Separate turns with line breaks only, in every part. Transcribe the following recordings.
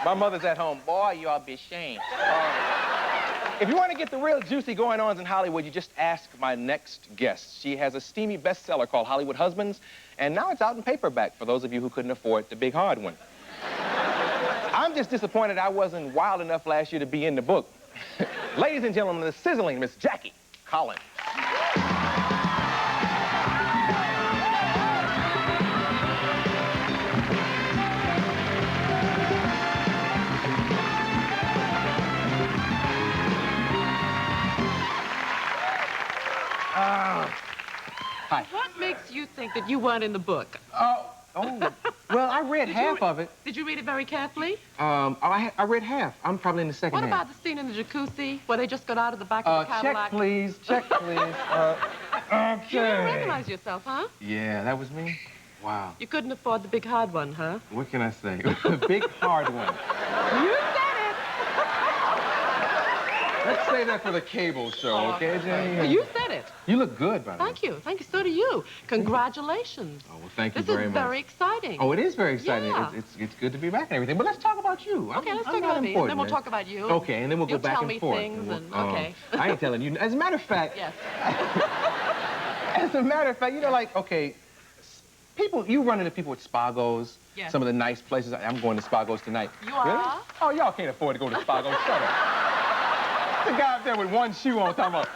My mother's at home. Boy, you ought to be ashamed. If you want to get the real juicy going-ons in Hollywood, you just ask my next guest. She has a steamy bestseller called Hollywood Husbands, and now it's out in paperback for those of you who couldn't afford the big hard one. I'm just disappointed I wasn't wild enough last year to be in the book. Ladies and gentlemen, the sizzling Miss Jackie Collins. Hi.
What makes you think that you weren't in the book?
Well, I read half of it.
Did you read it very carefully?
I read half. I'm probably in the second half.
What about the scene in the jacuzzi where they just got out of the back of the Cadillac?
Check, please. Check, please. Okay.
You don't recognize yourself, huh?
Yeah, that was me? Wow.
You couldn't afford the big hard one, huh?
What can I say? The big hard one.
You said it!
Let's say that for the cable show, okay, Jenny?
You said it.
You look good, by the way.
Thank you. Thank you. So do you. Congratulations.
Oh, well, thank you
very much.
This is
very exciting.
Oh, it is very exciting.
Yeah.
It's good to be back and everything. But let's talk about you.
Okay, let's talk about me, and then we'll talk about you.
Okay, and then we'll go back and forth.
You'll tell me things, okay.
I ain't telling you. As a matter of fact...
Yes.
As a matter of fact, you know, like, okay, you run into people at Spagos.
Yes.
Some of the nice places. I'm going to Spagos tonight.
You are?
Really? Oh, y'all can't afford to go to Spagos. Shut up. The guy up there with one shoe on talking about...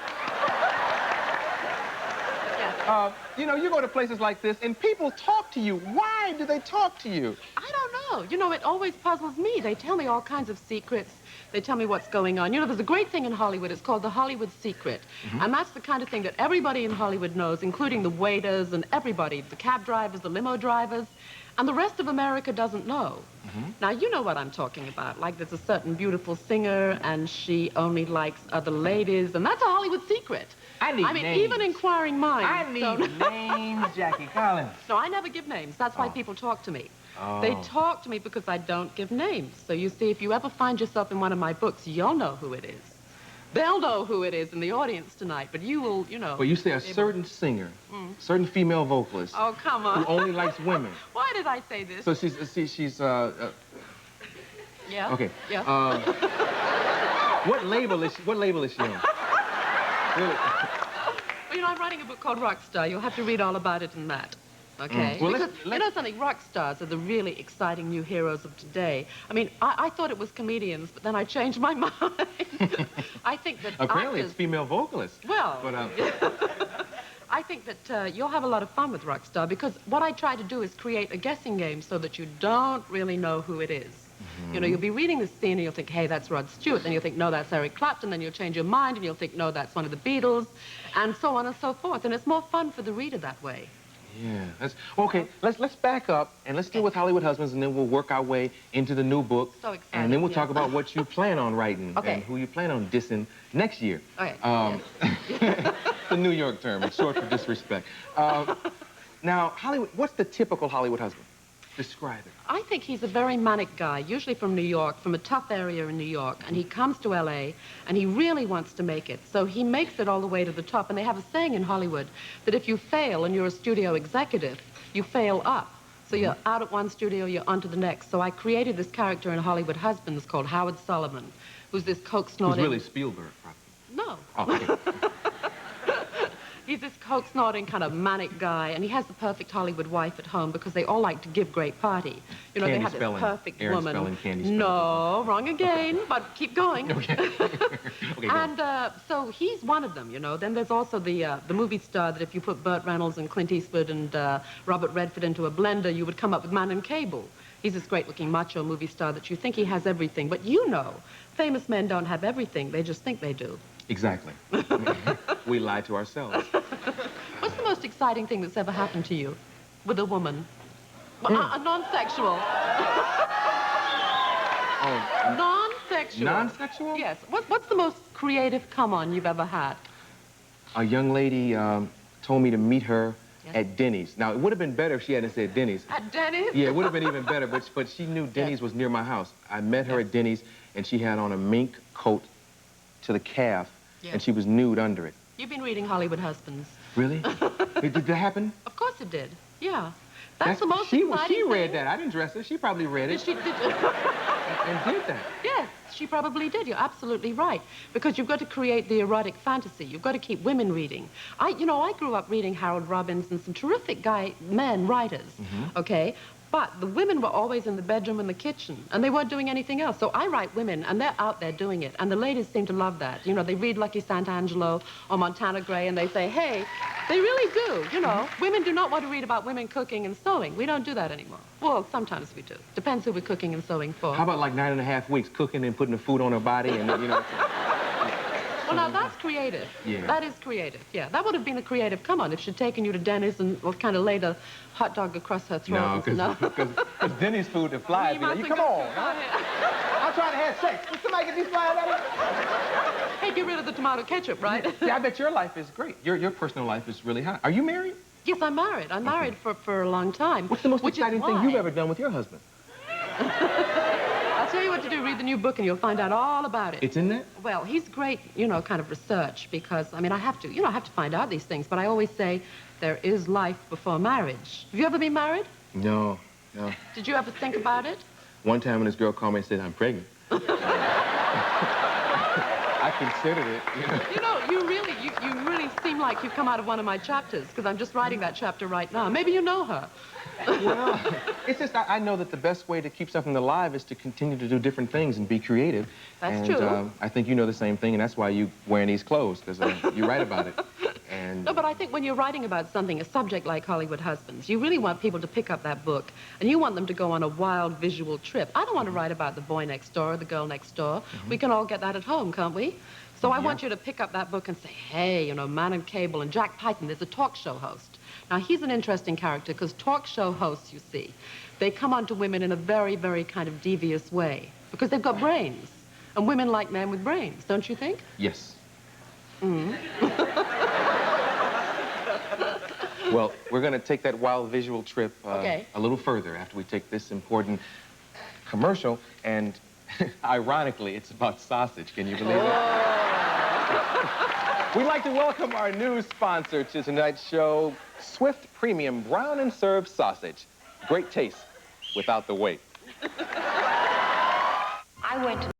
Yes.
You know, you go to places like this, and people talk to you. Why do they talk to you?
I don't know. You know, it always puzzles me. They tell me all kinds of secrets. They tell me what's going on. You know, there's a great thing in Hollywood. It's called the Hollywood secret. And that's the kind of thing that everybody in Hollywood knows, including the waiters and everybody, the cab drivers, the limo drivers. And the rest of America doesn't know. Now, you know what I'm talking about. Like, there's a certain beautiful singer, and she only likes other ladies, and that's a Hollywood secret.
I mean,
names. Even inquiring minds.
I need names, Jackie Collins.
No, I never give names. That's why people talk to me.
Oh.
They talk to me because I don't give names. So you see, if you ever find yourself in one of my books, you'll know who it is. They'll know who it is in the audience tonight, but you will, you know...
Well, you say a certain singer, certain female vocalist...
Oh, come on.
...who only likes women.
Why did I say this?
So she's
Yeah?
Okay.
Yeah.
What label is she on? Really?
Well, you know, I'm writing a book called Rockstar. You'll have to read all about it in that. Okay?
Well,
because, you know something, rock stars are the really exciting new heroes of today. I mean, I thought it was comedians, but then I changed my mind. I think that
Apparently
actors...
it's female vocalists.
Well...
But,
I think that you'll have a lot of fun with Rockstar, because what I try to do is create a guessing game so that you don't really know who it is. You know, you'll be reading the scene and you'll think, hey, that's Rod Stewart. Then you'll think, no, that's Eric Clapton. Then you'll change your mind and you'll think, no, that's one of the Beatles, and so on and so forth. And it's more fun for the reader that way.
Yeah, that's... Okay, let's back up and let's deal with Hollywood Husbands, and then we'll work our way into the new book.
So exciting.
And then we'll talk about what you plan on writing and who you plan on dissing next year.
Okay.
The New York term. It's short for disrespect. Now, Hollywood, what's the typical Hollywood husband? Describe it.
I think he's a very manic guy, usually from New York, from a tough area in New York, and he comes to L.A., and he really wants to make it. So he makes it all the way to the top, and they have a saying in Hollywood that if you fail and you're a studio executive, you fail up. So you're out at one studio, you're on to the next. So I created this character in Hollywood Husbands called Howard Sullivan, who's this coke-snorting...
Who's really Spielberg, probably.
No.
Oh, okay.
He's this coke-snorting kind of manic guy, and he has the perfect Hollywood wife at home because they all like to give great party. You know,
Candy
they have
spelling.
this perfect
Aaron
woman.
spelling, candy spelling.
No, wrong again, but keep going.
Okay. Okay,
and so he's one of them, you know. Then there's also the movie star that if you put Burt Reynolds and Clint Eastwood and Robert Redford into a blender, you would come up with Man and Cable. He's this great-looking macho movie star that you think he has everything, but you know, famous men don't have everything. They just think they do.
Exactly. We lie to ourselves.
What's the most exciting thing that's ever happened to you with a woman? Non-sexual.
Oh,
non-sexual.
non-sexual?
Yes. What's the most creative come-on you've ever had?
A young lady told me to meet her at Denny's. Now, it would have been better if she hadn't said Denny's.
At Denny's?
Yeah, it would have been even better, but she knew Denny's was near my house. I met her at Denny's, and she had on a mink coat to the calf, and she was nude under it.
You've been reading Hollywood Husbands.
Really? Did that happen?
Of course it did. Yeah. That's the most
She
exciting
read
thing.
that. I didn't dress her. She probably read it.
Did.
And did that.
Yes, she probably did. You're absolutely right. Because you've got to create the erotic fantasy. You've got to keep women reading. I grew up reading Harold Robbins and some terrific men writers, okay? But the women were always in the bedroom and the kitchen, and they weren't doing anything else. So I write women, and they're out there doing it. And the ladies seem to love that. You know, they read Lucky Santangelo or Montana Gray, and they say, hey, they really do, you know. Women do not want to read about women cooking and sewing. We don't do that anymore. Well, sometimes we do. Depends who we're cooking and sewing for.
How about like 9.5 weeks cooking and putting the food on her body and, you know...
Well, now, that's creative.
Yeah.
That is creative, yeah. That would have been a creative come on if she'd taken you to Denny's and kind of laid a hot dog across her throat.
No, because Denny's food, the flies,
Well,
you come on. I'm trying to have sex. Will somebody get these flies out of here?
Hey, get rid of the tomato ketchup, right?
Yeah, I bet your life is great. Your personal life is really hot. Are you married?
Yes, I'm married. I'm married for a long time.
What's the most exciting thing you've ever done with your husband?
I'll tell you what to do. Read the new book and you'll find out all about it.
It's in there?
Well, he's great, you know, kind of research because, I mean, I have to find out these things, but I always say there is life before marriage. Have you ever been married?
No.
Did you ever think about it?
One time when this girl called me and said, I'm pregnant. I considered it, you know.
You know, you really seem like you've come out of one of my chapters because I'm just writing that chapter right now. Maybe you know her.
Well, it's just I know that the best way to keep something alive is to continue to do different things and be creative.
That's true.
I think you know the same thing, and that's why you're wearing these clothes, because you write about it. And
No, but I think when you're writing about something, a subject like Hollywood Husbands, you really want people to pick up that book, and you want them to go on a wild visual trip. I don't want to write about the boy next door or the girl next door. We can all get that at home, can't we? So I want you to pick up that book and say, hey, you know, Man and Cable and Jack Python, there's a talk show host. Now, he's an interesting character because talk show hosts, you see, they come on to women in a very, very kind of devious way because they've got brains. And women like men with brains, don't you think?
yes. Well, we're going to take that wild visual trip a little further after we take this important commercial. And ironically, it's about sausage. Can you believe it? We'd like to welcome our new sponsor to tonight's show, Swift Premium Brown and Served Sausage. Great taste without the weight.
I went to